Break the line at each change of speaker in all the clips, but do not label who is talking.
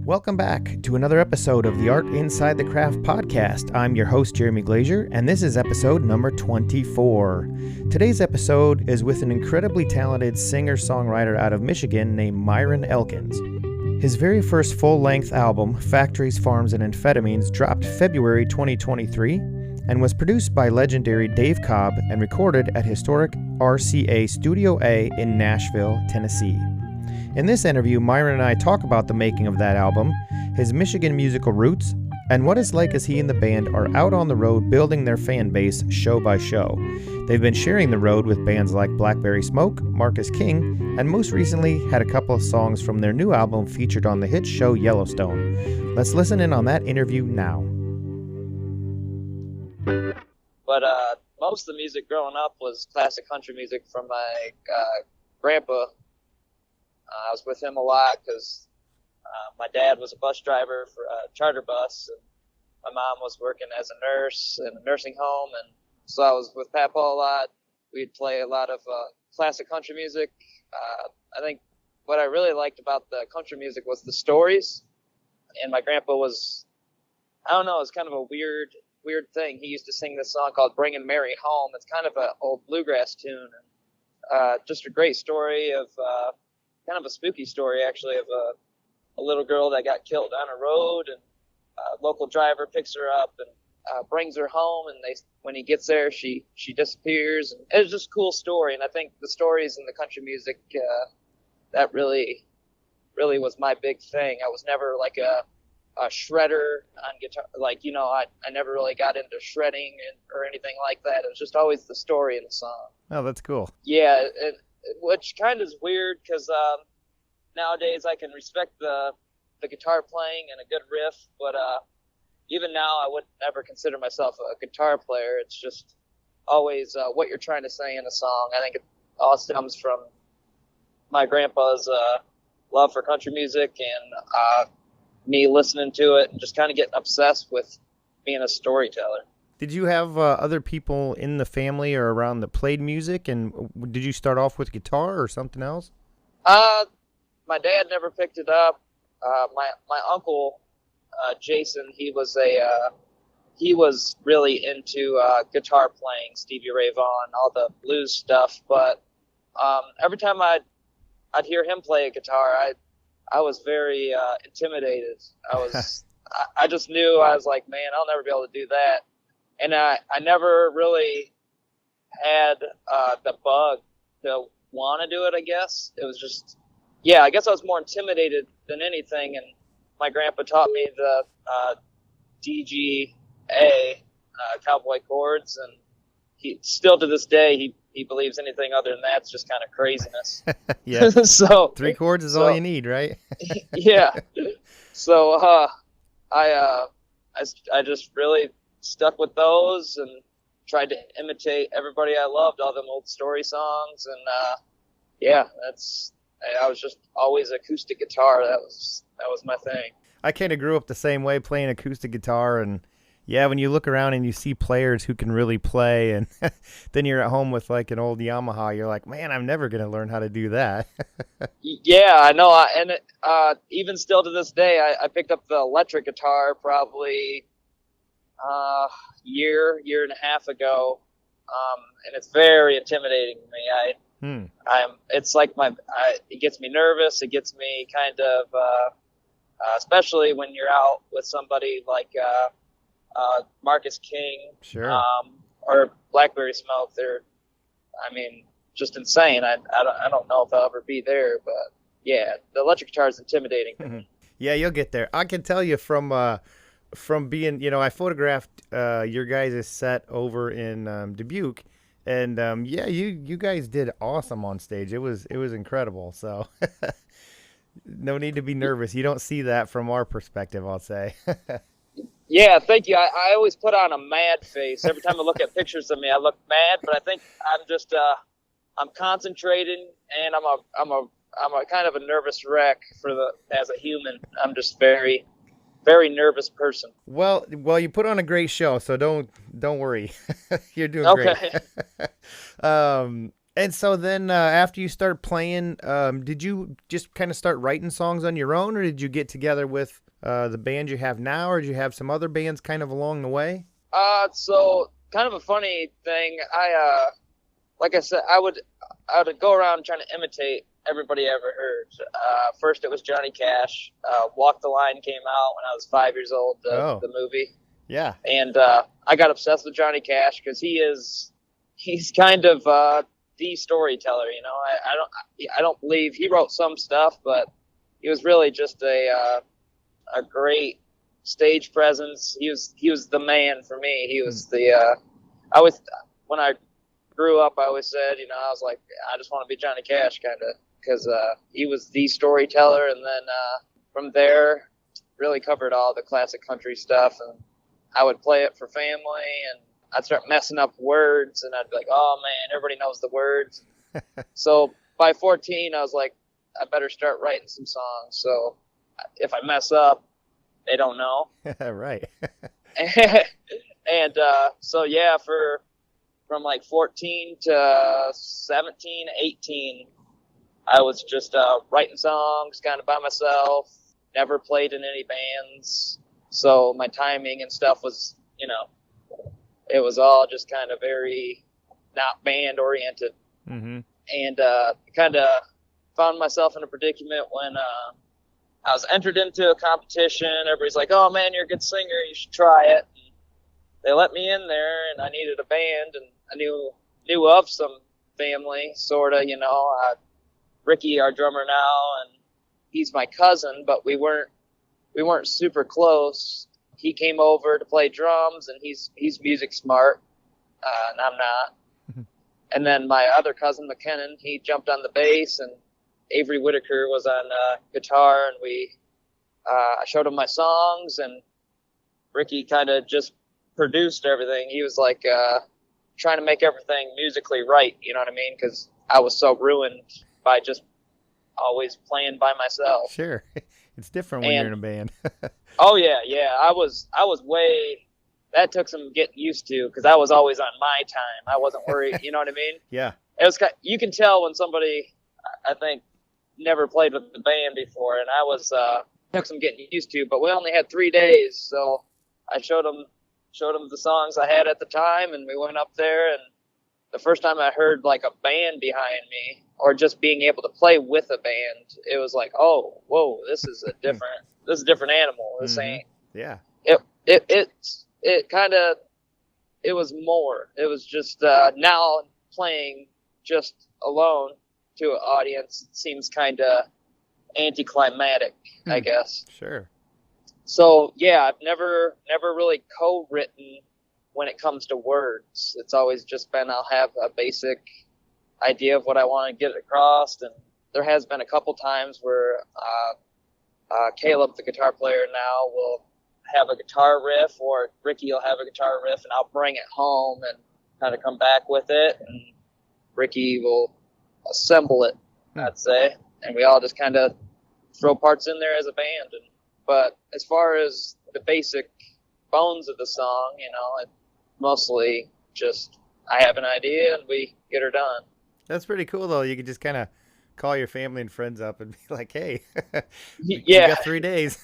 Welcome back to another episode of the Art Inside the Craft podcast. I'm your host, Jeremy Glazier, and this is episode number 24. Today's episode is with an incredibly talented singer-songwriter out of Michigan named Myron Elkins. His very first full-length album, Factories, Farms, and Amphetamines, dropped February 2023 and was produced by legendary Dave Cobb and recorded at historic RCA Studio A in Nashville, Tennessee. In this interview, Myron and I talk about the making of that album, his Michigan musical roots, and what it's like as he and the band are out on the road building their fan base show by show. They've been sharing the road with bands like Blackberry Smoke, Marcus King, and most recently had a couple of songs from their new album featured on the hit show Yellowstone. Let's listen in on that interview now.
But most of the music growing up was classic country music from my grandpa. I was with him a lot because my dad was a bus driver for a charter bus, and my mom was working as a nurse in a nursing home, and so I was with Papa a lot. We'd play a lot of classic country music. I think what I really liked about the country music was the stories, and my grandpa was, I don't know, it's kind of a weird thing. He used to sing this song called Bringin' Mary Home. It's kind of an old bluegrass tune, and just a great story of kind of a spooky story, actually, of a little girl that got killed on a road, and a local driver picks her up and brings her home, and when he gets there, she disappears. And it was just a cool story, and I think the stories in the country music, that really was my big thing. I was never like a shredder on guitar, I never really got into shredding or anything like that. It was just always the story in the song.
Oh, that's cool.
Yeah, which kind of is weird because nowadays I can respect the guitar playing and a good riff, but even now I would never consider myself a guitar player. It's just always what you're trying to say in a song. I think it all stems from my grandpa's love for country music and me listening to it and just kind of getting obsessed with being a storyteller.
Did you have other people in the family or around that played music, and did you start off with guitar or something else?
My dad never picked it up. My uncle, Jason, he was really into guitar playing, Stevie Ray Vaughan, all the blues stuff. But every time I'd hear him play a guitar, I was very intimidated. I just knew, I was like, man, I'll never be able to do that. And I never really had the bug to want to do it, I guess. It was just, I guess I was more intimidated than anything. And my grandpa taught me the DGA, cowboy chords. And he still to this day, he believes anything other than that's just kind of craziness.
Yeah.
So
3 chords is all you need, right?
Yeah. So I just really stuck with those and tried to imitate everybody I loved, all them old story songs, and I was just always acoustic guitar. That was my thing.
I kind of grew up the same way, playing acoustic guitar, and when you look around and you see players who can really play, and then you're at home with like an old Yamaha, you're like, man, I'm never gonna learn how to do that.
Yeah, I know, even still to this day, I picked up the electric guitar probably year and a half ago, and it's very intimidating to me. It's like it gets me nervous. It gets me kind of, especially when you're out with somebody like Marcus King,
sure,
or Blackberry Smoke. They're, just insane. I don't know if I'll ever be there, but yeah, the electric guitar is intimidating to me.
Yeah, you'll get there. I can tell you from being, I photographed your guys' set over in Dubuque, and you guys did awesome on stage. It was incredible. So no need to be nervous. You don't see that from our perspective, I'll say.
Yeah, thank you. I always put on a mad face every time I look at pictures of me. I look mad, but I think I'm just I'm concentrating, and I'm a kind of a nervous wreck as a human. I'm just very, very nervous person.
Well, you put on a great show, so don't worry. You're doing
okay.
Great. And so then after you start playing, did you just kind of start writing songs on your own, or did you get together with the band you have now, or did you have some other bands kind of along the way?
So kind of a funny thing. Like I said, I would go around trying to imitate everybody I ever heard. First it was Johnny Cash. Walk the Line came out when I was 5 years old, the movie.
Yeah.
And I got obsessed with Johnny Cash because he's kind of the storyteller, you know. I don't believe he wrote some stuff, but he was really just a great stage presence. He was the man for me. He was when I grew up, I always said, you know, I was like, I just want to be Johnny Cash, kind of, because he was the storyteller. And then from there, really covered all the classic country stuff, and I would play it for family, and I'd start messing up words, and I'd be like, oh man, everybody knows the words. So by 14, I was like, I better start writing some songs. So if I mess up, they don't know.
Right.
And so yeah, from like 14 to 17, 18, I was just writing songs kind of by myself, never played in any bands. So my timing and stuff was, you know, it was all just kind of very not band oriented.
Mm-hmm.
And kind of found myself in a predicament when I was entered into a competition. Everybody's like, oh man, you're a good singer, you should try it. And they let me in there, and I needed a band, and I knew of some family, sort of, you know. Ricky, our drummer now, and he's my cousin, but we weren't super close. He came over to play drums, and he's music smart, and I'm not. And then my other cousin, McKinnon, he jumped on the bass, and Avery Whitaker was on guitar, and I showed him my songs, and Ricky kind of just produced everything. He was like trying to make everything musically right, you know what I mean? Because I was so ruined by just always playing by myself.
Sure. It's different when you're in a band.
Oh yeah. I was way, that took some getting used to, because I was always on my time. I wasn't worried, you know what I mean?
Yeah.
It was you can tell when somebody, I think, never played with the band before, and I was took some getting used to. But we only had 3 days, so I showed them the songs I had at the time, and we went up there, and the first time I heard like a band behind me, or just being able to play with a band, it was like, oh, whoa, this is a different animal. This ain't.
Yeah.
It kind of, it was more. It was just now playing just alone to an audience seems kind of anticlimactic, I guess.
Sure.
So yeah, I've never really co-written when it comes to words. It's always just been, I'll have a basic idea of what I want to get across, and there has been a couple times where Caleb, the guitar player now, will have a guitar riff, or Ricky will have a guitar riff, and I'll bring it home and kind of come back with it, and Ricky will assemble it, I'd say, and we all just kind of throw parts in there as a band. But as far as the basic bones of the song, you know, it mostly just, I have an idea and we get her done.
That's pretty cool, though. You could just kind of call your family and friends up and be like, hey, you got 3 days.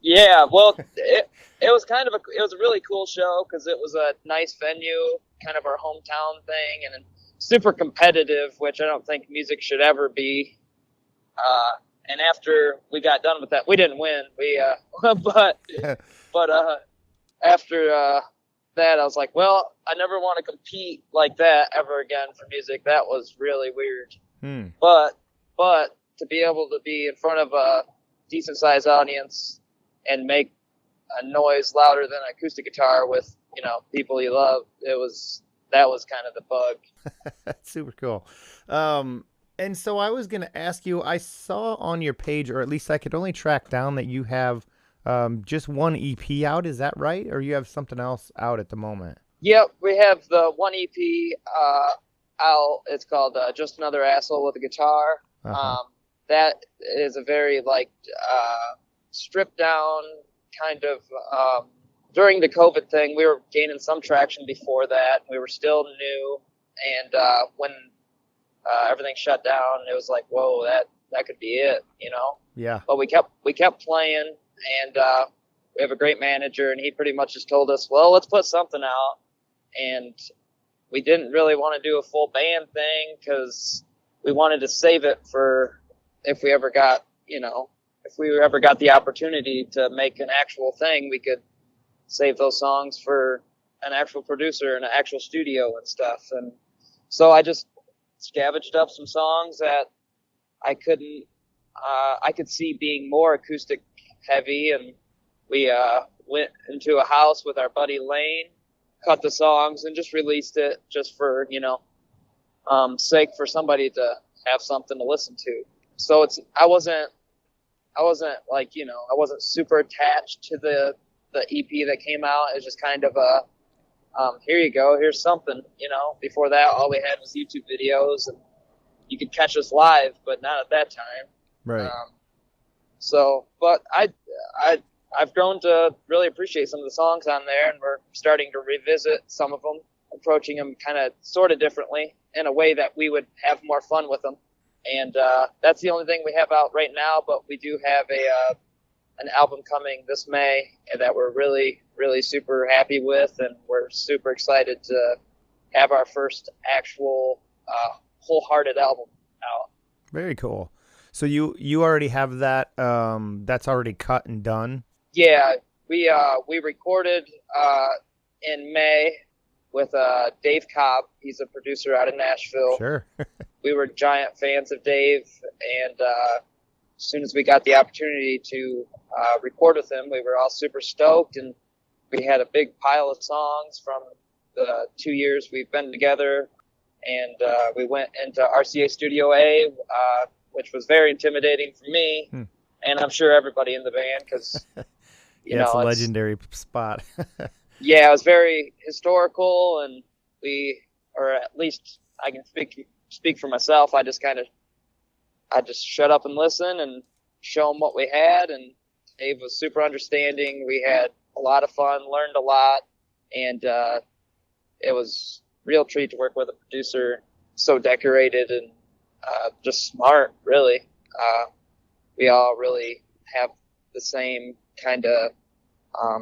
Yeah, well, it was it was a really cool show, because it was a nice venue, kind of our hometown thing, and super competitive, which I don't think music should ever be. And after we got done with that, we didn't win. But after that, I was like, well, I never want to compete like that ever again for music. That was really weird. But to be able to be in front of a decent sized audience and make a noise louder than an acoustic guitar with, you know, people you love, that was kind of the bug.
Super cool. And so I was going to ask you, I saw on your page, or at least I could only track down, that you have just one EP out. Is that right? Or you have something else out at the moment?
Yep, we have the one EP out. It's called Just Another Asshole with a Guitar. That is a very stripped down kind of, during the COVID thing, we were gaining some traction before that. We were still new. And when everything shut down. It was like, whoa, that could be it,
Yeah.
But we kept playing, and we have a great manager, and he pretty much just told us, well, let's put something out. And we didn't really want to do a full band thing because we wanted to save it for if we ever got, if we ever got the opportunity to make an actual thing, we could save those songs for an actual producer and an actual studio and stuff. And so I just scavenged up some songs that I could see being more acoustic heavy, and we went into a house with our buddy Lane, cut the songs, and just released it just for sake for somebody to have something to listen to. So I wasn't like I wasn't super attached to the EP that came out. It's just kind of here you go, here's something. Before that, all we had was YouTube videos, and you could catch us live, but not at that time.
Right.
But I've grown to really appreciate some of the songs on there, and we're starting to revisit some of them, approaching them kind of sort of differently in a way that we would have more fun with them. And that's the only thing we have out right now, but we do have an album coming this May that we're really, really super happy with, and we're super excited to have our first actual wholehearted album out.
Very cool. So you already have that that's already cut and done?
Yeah, we recorded in May with Dave Cobb. He's a producer out of Nashville.
Sure.
We were giant fans of Dave, and as soon as we got the opportunity to record with him, we were all super stoked, and we had a big pile of songs from the 2 years we've been together, and we went into RCA Studio A, which was very intimidating for me, and I'm sure everybody in the band, because
it's a legendary spot.
Yeah, it was very historical, and or at least I can speak for myself. I just shut up and listen and show them what we had, and Dave was super understanding. We had a lot of fun, learned a lot, and it was a real treat to work with a producer so decorated and just smart, really. We all really have the same kind of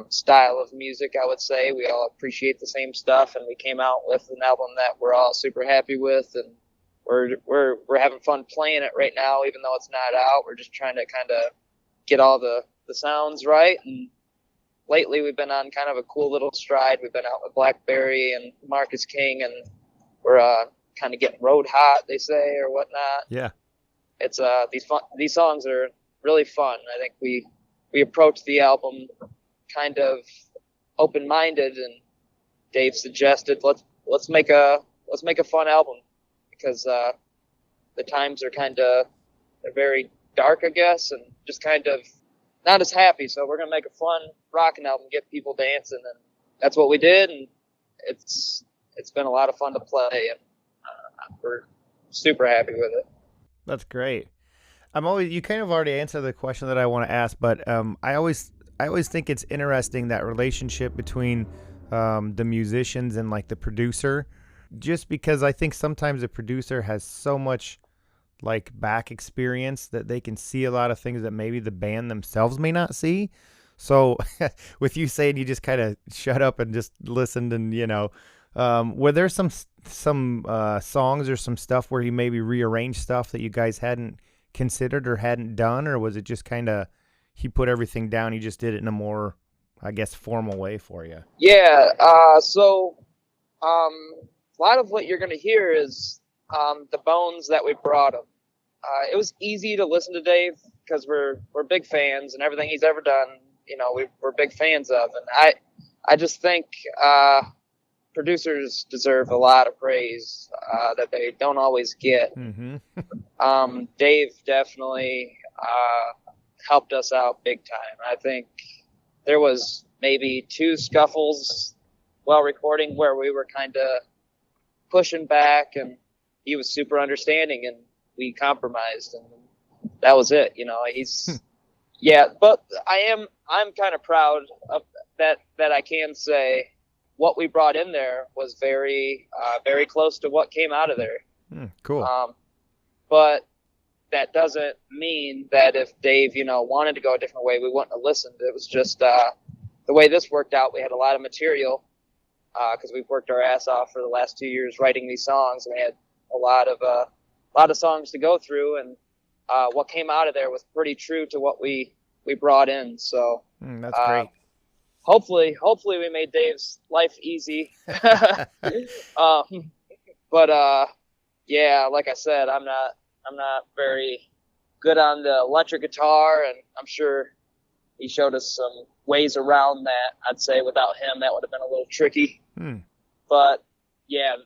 style of music, I would say. We all appreciate the same stuff, and we came out with an album that we're all super happy with, and we're having fun playing it right now, even though it's not out. We're just trying to kind of get all the sounds right, and lately we've been on kind of a cool little stride. We've been out with Blackberry and Marcus King, and we're kind of getting road hot, they say, or whatnot.
Yeah.
It's these songs are really fun. I think we approached the album kind of open-minded, and Dave suggested let's make a fun album, because the times are they're very dark, I guess, and just kind of not as happy. So we're gonna make a fun rockin' album, get people dancing, and that's what we did. And it's been a lot of fun to play, and we're super happy with it.
That's great. You kind of already answered the question that I want to ask, but I always think it's interesting, that relationship between the musicians and like the producer, just because I think sometimes a producer has so much like back experience that they can see a lot of things that maybe the band themselves may not see. So with you saying you just kind of shut up and just listened, and were there some songs or some stuff where you maybe rearranged stuff that you guys hadn't considered or hadn't done, or was it just kind of he put everything down, he just did it in a more, I guess, formal way for you?
Yeah, so a lot of what you're going to hear is the bones that we brought him. It was easy to listen to Dave because we're big fans, and everything he's ever done, we're big fans of. And I just think producers deserve a lot of praise that they don't always get.
Mm-hmm.
Dave definitely helped us out big time. I think there was maybe 2 scuffles while recording where we were kind of pushing back, and he was super understanding, and we compromised, and that was it. He's yeah, but I'm kind of proud of that I can say what we brought in there was very very close to what came out of there.
Cool.
But that doesn't mean that if Dave, wanted to go a different way, we wouldn't have listened. It was just the way this worked out. We had a lot of material because we've worked our ass off for the last 2 years writing these songs, and we had a lot of songs to go through, and what came out of there was pretty true to what we brought in. So
that's great.
Hopefully we made Dave's life easy. But yeah, like I said, I'm not very good on the electric guitar, and I'm sure he showed us some ways around that. I'd say without him, that would have been a little tricky. But yeah,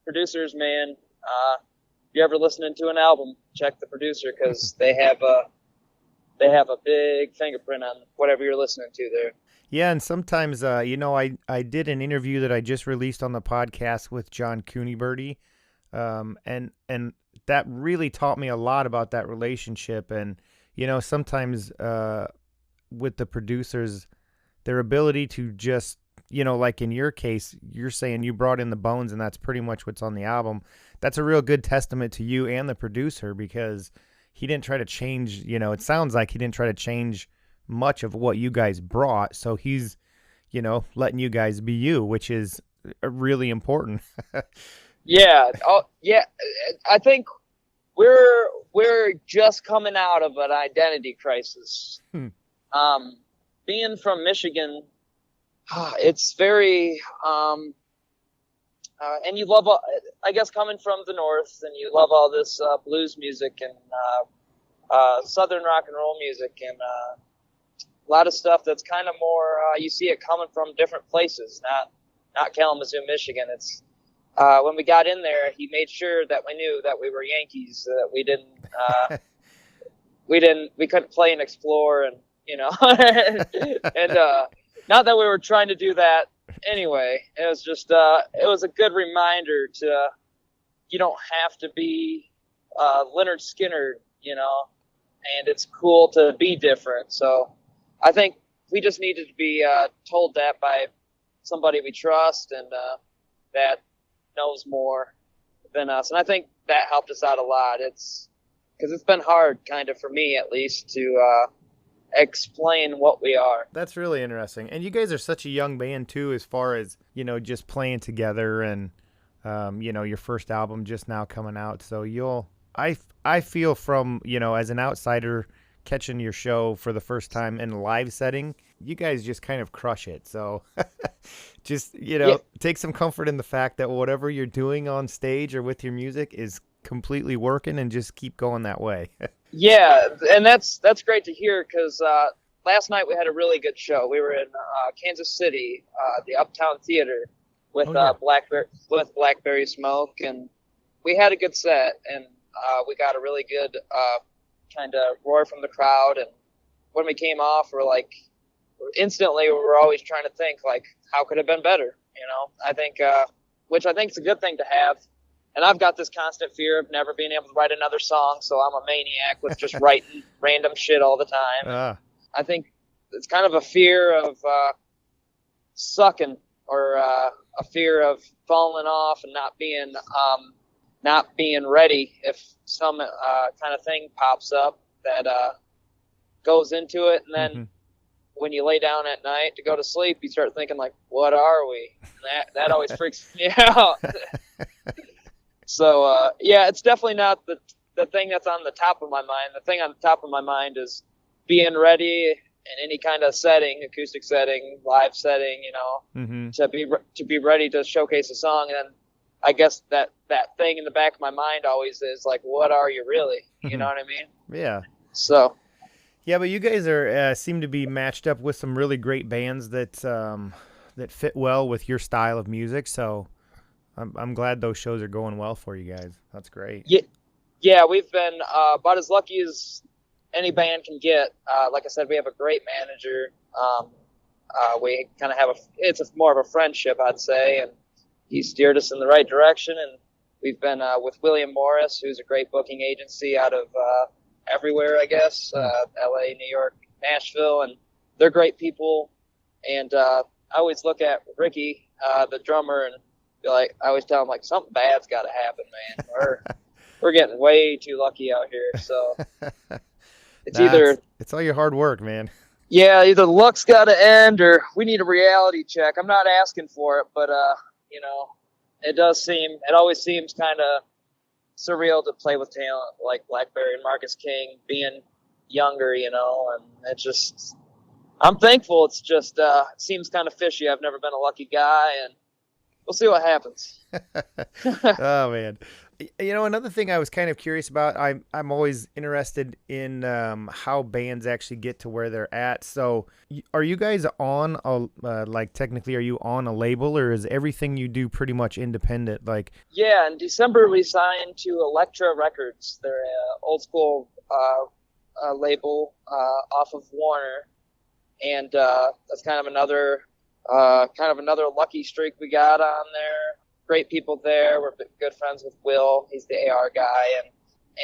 producers, man, if you're ever listening to an album, check the producer, because they have a big fingerprint on whatever you're listening to there.
Yeah, and sometimes, I did an interview that I just released on the podcast with John Cooneybirdie, and that really taught me a lot about that relationship. And, sometimes with the producers, their ability to just, like in your case, you're saying you brought in the bones, and that's pretty much what's on the album. That's a real good testament to you and the producer, because he didn't try to change, it sounds like he didn't try to change much of what you guys brought. So he's, letting you guys be you, which is really important.
Yeah. Oh, yeah. I think we're just coming out of an identity crisis. Being from Michigan, it's very, and you love, I guess, coming from the North, and you love all this blues music and Southern rock and roll music, and a lot of stuff that's kind of more, you see it coming from different places, not Kalamazoo, Michigan. It's when we got in there, he made sure that we knew that we were Yankees, that we couldn't play and explore, and and not that we were trying to do that anyway. It was just it was a good reminder to, you don't have to be Leonard Skinner, and it's cool to be different. So I think we just needed to be told that by somebody we trust and that knows more than us. And I think that helped us out a lot. It's because it's been hard, kind of, for me at least, to explain what we are.
That's really interesting. And you guys are such a young band too, as far as, just playing together, and your first album just now coming out. So I feel from, as an outsider catching your show for the first time in a live setting, you guys just kind of crush it. So just, take some comfort in the fact that whatever you're doing on stage or with your music is completely working, and just keep going that way.
Yeah, and that's great to hear, because last night we had a really good show. We were in Kansas City, the Uptown Theater, with Blackberry Smoke, and we had a good set, and we got a really good kind of roar from the crowd. And when we came off, instantly we're always trying to think, how could it have been better? I think, which I think is a good thing to have. And I've got this constant fear of never being able to write another song, so I'm a maniac with just writing random shit all the time. I think it's kind of a fear of sucking, or a fear of falling off and not being ready if some kind of thing pops up that goes into it. And then when you lay down at night to go to sleep, you start thinking, what are we? And that always freaks me out. So, yeah, it's definitely not the thing that's on the top of my mind. The thing on the top of my mind is being ready in any kind of setting, acoustic setting, live setting, to be ready to showcase a song. And then I guess that thing in the back of my mind always is what are you really? You know what I mean?
Yeah.
So.
Yeah, but you guys are seem to be matched up with some really great bands that fit well with your style of music. So I'm glad those shows are going well for you guys. That's great.
Yeah, we've been about as lucky as any band can get. Like I said, we have a great manager. We kind of it's more of a friendship, I'd say, and he steered us in the right direction. And we've been with William Morris, who's a great booking agency out of everywhere, I guess, LA, New York, Nashville, and they're great people. And I always look at Ricky, the drummer, and like, I always tell them, like, something bad's got to happen, man. We're getting way too lucky out here. So it's either
it's all your hard work, man.
Yeah, either luck's got to end or we need a reality check. I'm not asking for it, but you know, it always seems kind of surreal to play with talent like Blackberry and Marcus King being younger, you know, and it just, I'm thankful. It's just, it seems kind of fishy. I've never been a lucky guy, and we'll see what happens.
Oh man. You know, another thing I was kind of curious about, I'm always interested in how bands actually get to where they're at. So are you guys on technically, are you on a label, or is everything you do pretty much independent? Like,
yeah, in December we signed to Elektra Records. They're an old school label off of Warner, and that's kind of another lucky streak we got on there. Great people there. We're good friends with Will. He's the AR guy,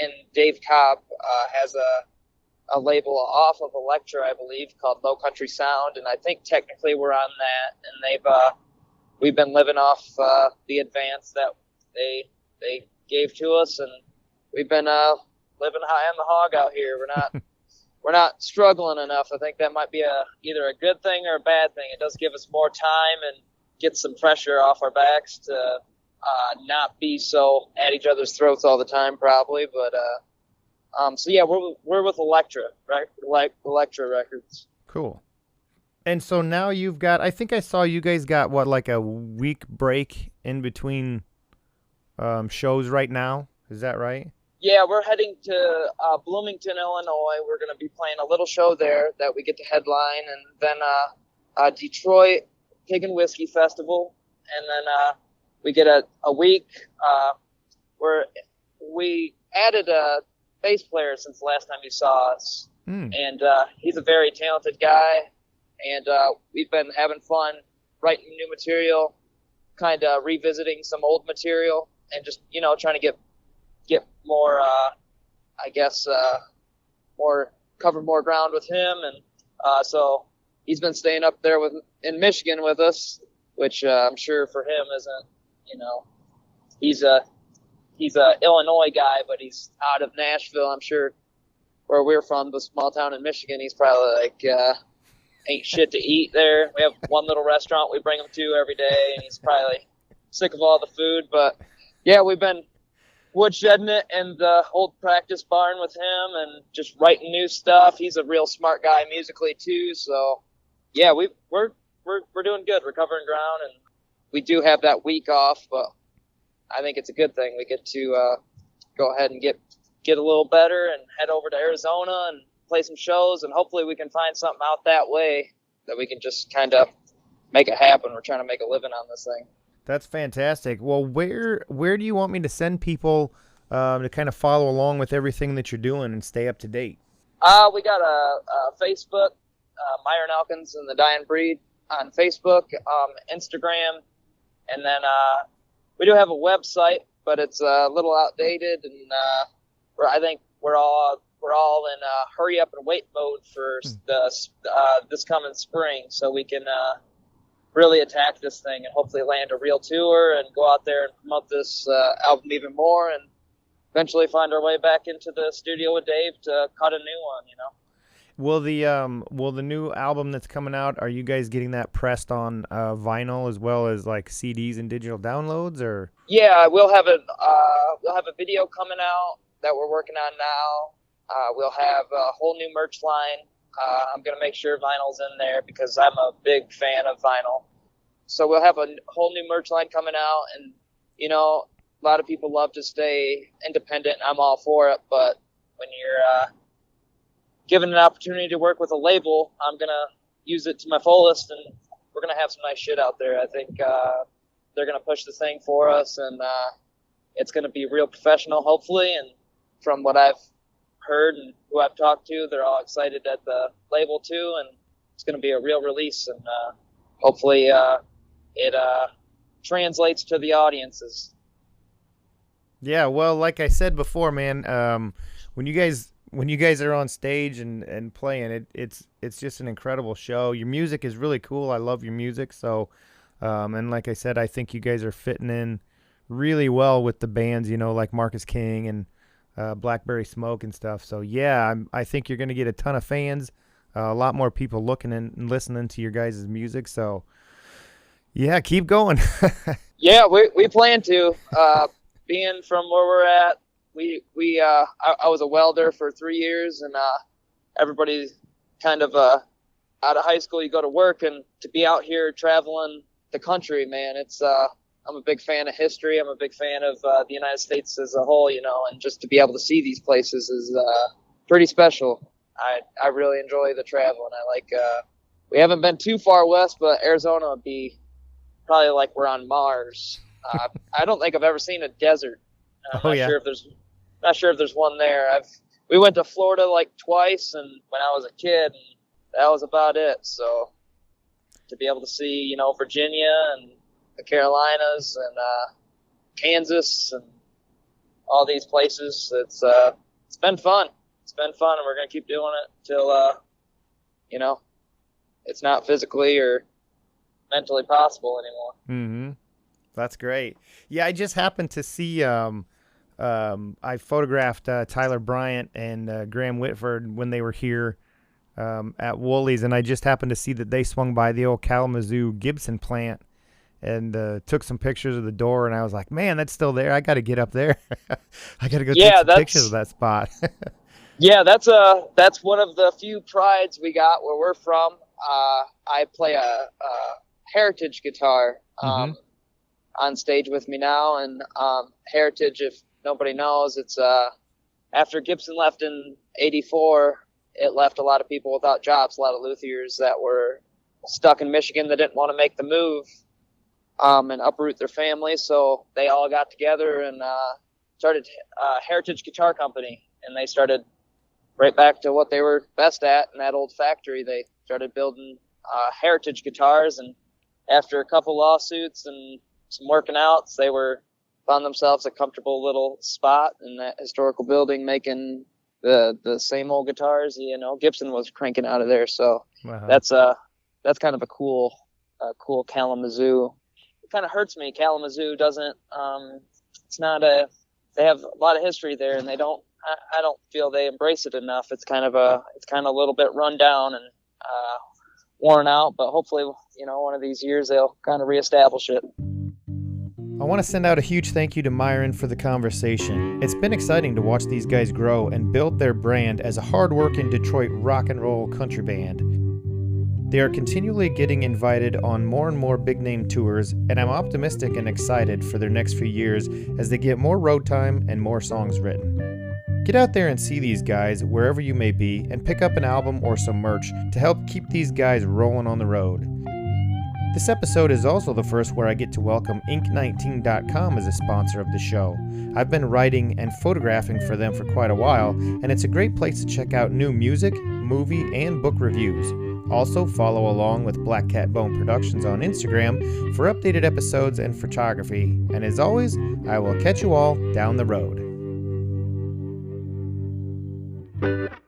and Dave Cobb has a label off of Elektra, I believe, called Low Country Sound, and I think technically we're on that. And we've been living off the advance that they gave to us, and we've been living high on the hog out here. We're not struggling enough. I think that might be either a good thing or a bad thing. It does give us more time and get some pressure off our backs to not be so at each other's throats all the time, probably. But so yeah, we're with Elektra, right? Like Elektra Records.
Cool. And so now you've got, I think I saw you guys got like a week break in between shows right now. Is that right?
Yeah, we're heading to Bloomington, Illinois. We're going to be playing a little show there that we get to headline, and then Detroit Pig and Whiskey Festival, and then we get a week where we added a bass player since the last time you saw us, and he's a very talented guy, and we've been having fun writing new material, kind of revisiting some old material, and just, you know, trying to get more, cover more ground with him, and so he's been staying up there in Michigan with us, which I'm sure for him isn't, you know, he's a Illinois guy, but he's out of Nashville. I'm sure where we're from, the small town in Michigan, he's probably like, ain't shit to eat there. We have one little restaurant we bring him to every day, and he's probably sick of all the food. But yeah, we've been woodshedding it in the old practice barn with him and just writing new stuff. He's a real smart guy musically too, so yeah, we're doing good. We're covering ground, and we do have that week off, but I think it's a good thing. We get to go ahead and get a little better and head over to Arizona and play some shows, and hopefully we can find something out that way that we can just kind of make it happen. We're trying to make a living on this thing.
That's fantastic. Well, where do you want me to send people to kind of follow along with everything that you're doing and stay up to date?
We got a Facebook, Myron Elkins and the Dying Breed on Facebook, Instagram, and then we do have a website, but it's a little outdated, and I think we're all in hurry up and wait mode for this coming spring, so we can really attack this thing and hopefully land a real tour and go out there and promote this album even more, and eventually find our way back into the studio with Dave to cut a new one, you know.
Will the new album that's coming out, are you guys getting that pressed on vinyl as well as like CDs and digital downloads, or?
Yeah, we'll have a video coming out that we're working on now. We'll have a whole new merch line. I'm going to make sure vinyl's in there because I'm a big fan of vinyl. So we'll have a whole new merch line coming out, and, you know, a lot of people love to stay independent. I'm all for it, but when you're given an opportunity to work with a label, I'm going to use it to my fullest, and we're going to have some nice shit out there. I think they're going to push the thing for us, and it's going to be real professional, hopefully, and from what I've heard and who I've talked to, they're all excited at the label too, and it's going to be a real release, and hopefully it translates to the audiences.
Yeah, well, like I said before, man, when you guys are on stage and playing, it's just an incredible show. Your music is really cool. I love your music, so And like I said, I think you guys are fitting in really well with the bands, like Marcus King and Blackberry Smoke and stuff. So yeah, I think you're going to get a ton of fans, a lot more people looking and listening to your guys' music. So yeah, keep going.
Yeah, we plan to. Being from where we're at, I was a welder for 3 years, and everybody kind of out of high school, you go to work, and to be out here traveling the country, man, it's I'm a big fan of history. I'm a big fan of the United States as a whole, and just to be able to see these places is pretty special. I really enjoy the travel, and I like. We haven't been too far west, but Arizona would be probably like we're on Mars. I don't think I've ever seen a desert. I'm not sure if there's one there. We went to Florida like twice, and when I was a kid, and that was about it. So to be able to see, Virginia and the Carolinas and Kansas and all these places, it's been fun. It's been fun, and we're gonna keep doing it till it's not physically or mentally possible anymore.
Mm-hmm. That's great. Yeah, I just happened to see. I photographed Tyler Bryant and Graham Whitford when they were here at Woolies, and I just happened to see that they swung by the old Kalamazoo Gibson plant and took some pictures of the door, and I was like, man, that's still there. I got to get up there. I got to go take some pictures of that spot.
Yeah, that's one of the few prides we got where we're from. I play a heritage guitar on stage with me now, and heritage, if nobody knows, it's after Gibson left in '84, it left a lot of people without jobs, a lot of luthiers that were stuck in Michigan that didn't want to make the move and uproot their families, so they all got together and started Heritage Guitar Company, and they started right back to what they were best at in that old factory. They started building heritage guitars, and after a couple lawsuits and some working outs, they found themselves a comfortable little spot in that historical building making the same old guitars Gibson was cranking out of there. So that's kind of a cool Kalamazoo. It kind of hurts me. Kalamazoo doesn't they have a lot of history there, and I don't feel they embrace it enough. It's kind of a little bit run down and worn out, but hopefully one of these years they'll kind of reestablish it.
I want to send out a huge thank you to Myron for the conversation. It's been exciting to watch these guys grow and build their brand as a hard-working Detroit rock and roll country band. They are continually getting invited on more and more big-name tours, and I'm optimistic and excited for their next few years as they get more road time and more songs written. Get out there and see these guys wherever you may be and pick up an album or some merch to help keep these guys rolling on the road. This episode is also the first where I get to welcome Ink19.com as a sponsor of the show. I've been writing and photographing for them for quite a while, and it's a great place to check out new music, movie, and book reviews. Also, follow along with Black Cat Bone Productions on Instagram for updated episodes and photography. And as always, I will catch you all down the road.